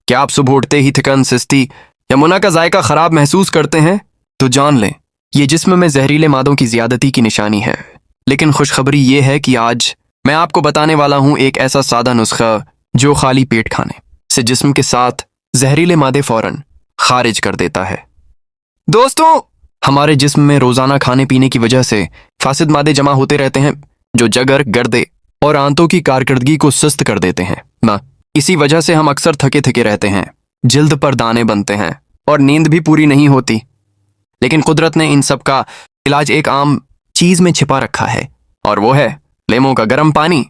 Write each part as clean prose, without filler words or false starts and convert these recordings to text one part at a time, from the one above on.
क्या आप सुबह उठते ही थकन, सुस्ती या मुना का जायका खराब महसूस करते हैं? तो जान लें, ये जिस्म में जहरीले मादों की ज्यादती की निशानी है। लेकिन खुशखबरी ये है कि आज मैं आपको बताने वाला हूँ एक ऐसा सादा नुस्खा जो खाली पेट खाने से जिस्म के साथ जहरीले मादे फौरन खारिज कर देता है। दोस्तों, हमारे जिस्म में रोजाना खाने पीने की वजह से फासिद मादे जमा होते रहते हैं जो जगर, गर्दे और आंतों की कारकर्दगी को सुस्त कर देते हैं ना। इसी वजह से हम अक्सर थके थके रहते हैं, जिल्द पर दाने बनते हैं और नींद भी पूरी नहीं होती। लेकिन कुदरत ने इन सब का इलाज एक आम चीज में छिपा रखा है, और वो है लीमों का गर्म पानी।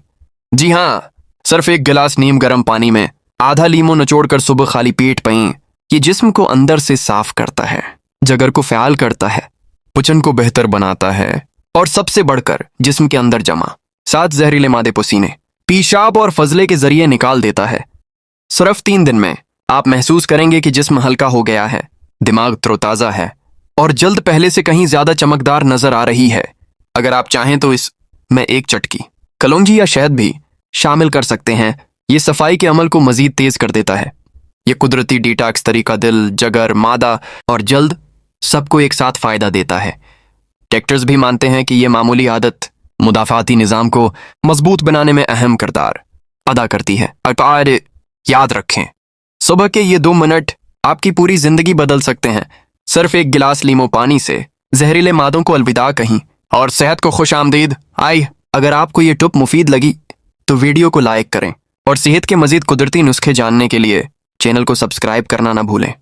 जी हाँ, सिर्फ एक गिलास नीम गर्म पानी में आधा लीमो निचोड़कर सुबह खाली पेट पिएं। ये जिस्म को अंदर से साफ करता है, जगर को फ़याल करता है, पुचन को बेहतर बनाता है और सबसे बढ़कर जिस्म के अंदर जमा 7 जहरीले मादे पसीने, पेशाब और फजले के जरिए निकाल देता है। सिर्फ 3 दिन में आप महसूस करेंगे कि जिस्म हल्का हो गया है, दिमाग तरोताज़ा है और जल्द पहले से कहीं ज्यादा चमकदार नजर आ रही है। अगर आप चाहें तो इसमें एक चटकी कलौंजी या शहद भी शामिल कर सकते हैं। ये सफाई के अमल को मजीद तेज कर देता है। ये कुदरती डिटॉक्स तरीका दिल, जगर, मादा और जल्द सबको एक साथ फायदा देता है। डॉक्टर्स भी मानते हैं कि यह मामूली आदत मुदाफाती निज़ाम को मजबूत बनाने में अहम किरदार अदा करती है। और याद रखें, सुबह के ये 2 मिनट आपकी पूरी जिंदगी बदल सकते हैं। सिर्फ एक गिलास लीमो पानी से जहरीले मादों को अलविदा कहीं और सेहत को खुश आमदीद। अगर आपको ये टिप मुफीद लगी तो वीडियो को लाइक करें और सेहत के मजीद कुदरती नुस्खे जानने के लिए चैनल को सब्सक्राइब करना ना भूलें।